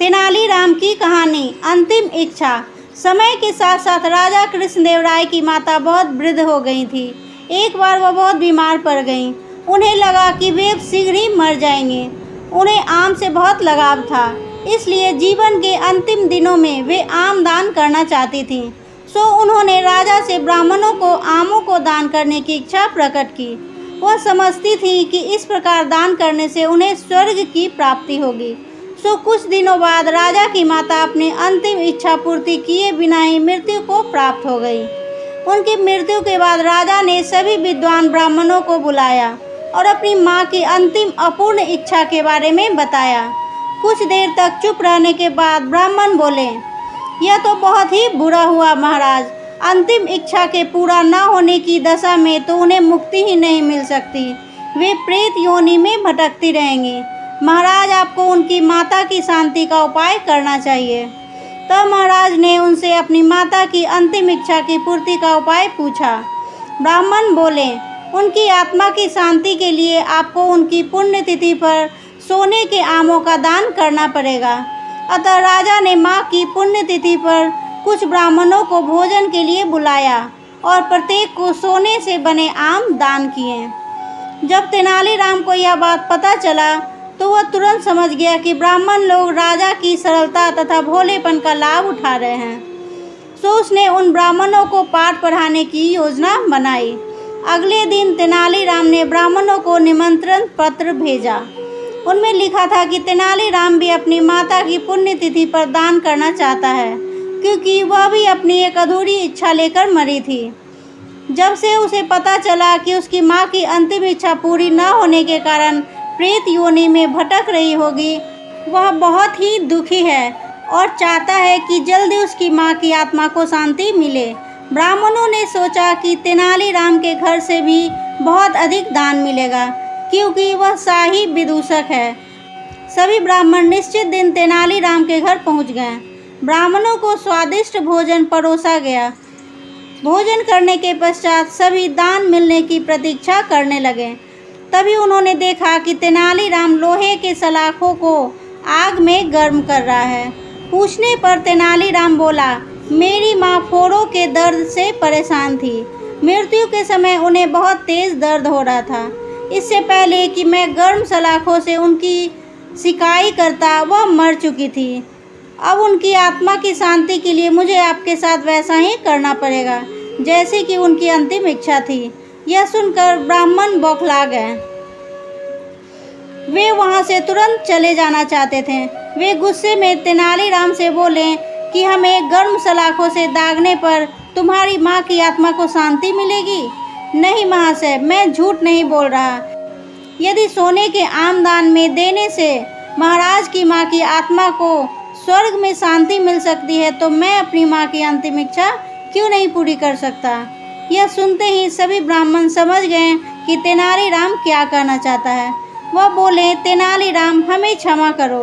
तेनालीराम की कहानी। अंतिम इच्छा। समय के साथ साथ राजा कृष्णदेव राय की माता बहुत वृद्ध हो गई थी। एक बार वह बहुत बीमार पड़ गईं। उन्हें लगा कि वे शीघ्र ही मर जाएंगे। उन्हें आम से बहुत लगाव था, इसलिए जीवन के अंतिम दिनों में वे आम दान करना चाहती थीं। सो उन्होंने राजा से ब्राह्मणों को आमों को दान करने की इच्छा प्रकट की। वह समझती थी कि इस प्रकार दान करने से उन्हें स्वर्ग की प्राप्ति होगी। सो कुछ दिनों बाद राजा की माता अपनी अंतिम इच्छा पूर्ति किए बिना ही मृत्यु को प्राप्त हो गई। उनकी मृत्यु के बाद राजा ने सभी विद्वान ब्राह्मणों को बुलाया और अपनी मां की अंतिम अपूर्ण इच्छा के बारे में बताया। कुछ देर तक चुप रहने के बाद ब्राह्मण बोले, यह तो बहुत ही बुरा हुआ महाराज। अंतिम इच्छा के पूरा न होने की दशा में तो उन्हें मुक्ति ही नहीं मिल सकती। वे प्रेत योनि में भटकती रहेंगी। महाराज, आपको उनकी माता की शांति का उपाय करना चाहिए। तब महाराज ने उनसे अपनी माता की अंतिम इच्छा की पूर्ति का उपाय पूछा। ब्राह्मण बोले, उनकी आत्मा की शांति के लिए आपको उनकी पुण्यतिथि पर सोने के आमों का दान करना पड़ेगा। अतः राजा ने माँ की पुण्यतिथि पर कुछ ब्राह्मणों को भोजन के लिए बुलाया और प्रत्येक को सोने से बने आम दान किए। जब तेनालीराम को यह बात पता चला तो वह तुरंत समझ गया कि ब्राह्मण लोग राजा की सरलता तथा भोलेपन का लाभ उठा रहे हैं। सो उसने उन ब्राह्मणों को पाठ पढ़ाने की योजना बनाई। अगले दिन तेनालीराम ने ब्राह्मणों को निमंत्रण पत्र भेजा। उनमें लिखा था कि तेनालीराम भी अपनी माता की पुण्यतिथि पर दान करना चाहता है, क्योंकि वह भी अपनी एक अधूरी इच्छा लेकर मरी थी। जब से उसे पता चला कि उसकी माँ की अंतिम इच्छा पूरी न होने के कारण प्रेत योनि में भटक रही होगी, वह बहुत ही दुखी है और चाहता है कि जल्दी उसकी माँ की आत्मा को शांति मिले। ब्राह्मणों ने सोचा कि तेनालीराम के घर से भी बहुत अधिक दान मिलेगा, क्योंकि वह शाही विदूषक है। सभी ब्राह्मण निश्चित दिन तेनालीराम के घर पहुँच गए। ब्राह्मणों को स्वादिष्ट भोजन परोसा गया। भोजन करने के पश्चात सभी दान मिलने की प्रतीक्षा करने लगे। तभी उन्होंने देखा कि तेनालीराम लोहे के सलाखों को आग में गर्म कर रहा है। पूछने पर तेनालीराम बोला, मेरी माँ फोड़ों के दर्द से परेशान थी। मृत्यु के समय उन्हें बहुत तेज दर्द हो रहा था। इससे पहले कि मैं गर्म सलाखों से उनकी सिकाई करता, वह मर चुकी थी। अब उनकी आत्मा की शांति के लिए मुझे आपके साथ वैसा ही करना पड़ेगा जैसे कि उनकी अंतिम इच्छा थी। यह सुनकर ब्राह्मण बौखला गए। वे वहां से तुरंत चले जाना चाहते थे। वे गुस्से में तेनालीराम से बोले कि हमें गर्म सलाखों से दागने पर तुम्हारी माँ की आत्मा को शांति मिलेगी। नहीं महाशय, मैं झूठ नहीं बोल रहा। यदि सोने के आम दान में देने से महाराज की माँ की आत्मा को स्वर्ग में शांति मिल सकती है, तो मैं अपनी माँ की अंतिम इच्छा क्यों नहीं पूरी कर सकता। यह सुनते ही सभी ब्राह्मण समझ गए कि तेनालीराम क्या कहना चाहता है। वह बोले, तेनालीराम, हमें क्षमा करो।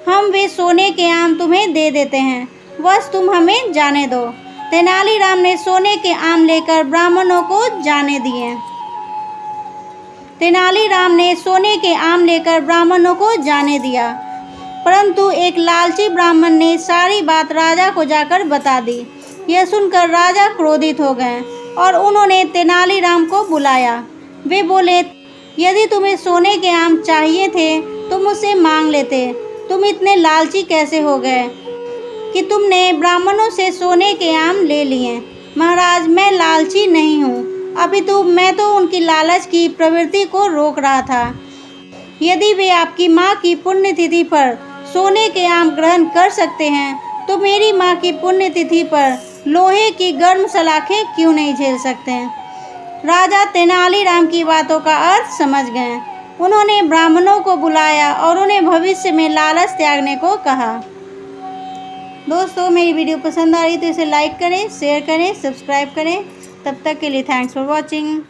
हम वे सोने के आम तुम्हें दे देते हैं, बस तुम हमें जाने दो। तेनालीराम ने सोने के आम लेकर ब्राह्मणों को जाने दिए। तेनालीराम ने सोने के आम लेकर ब्राह्मणों को जाने दिया, परंतु एक लालची ब्राह्मण ने सारी बात राजा को जाकर बता दी। यह सुनकर राजा क्रोधित हो गए और उन्होंने तेनालीराम को बुलाया। वे बोले, यदि तुम्हें सोने के आम चाहिए थे तो मुझसे मांग लेते। तुम इतने लालची कैसे हो गए कि तुमने ब्राह्मणों से सोने के आम ले लिए। महाराज, मैं लालची नहीं हूँ, अपितु मैं तो उनकी लालच की प्रवृत्ति को रोक रहा था। यदि वे आपकी माँ की पुण्यतिथि पर सोने के आम ग्रहण कर सकते हैं, तो मेरी माँ की पुण्यतिथि पर लोहे की गर्म सलाखें क्यों नहीं झेल सकते हैं। राजा तेनालीराम की बातों का अर्थ समझ गए। उन्होंने ब्राह्मणों को बुलाया और उन्हें भविष्य में लालच त्यागने को कहा। दोस्तों, मेरी वीडियो पसंद आ रही तो इसे लाइक करें, शेयर करें, सब्सक्राइब करें। तब तक के लिए थैंक्स फॉर वॉचिंग।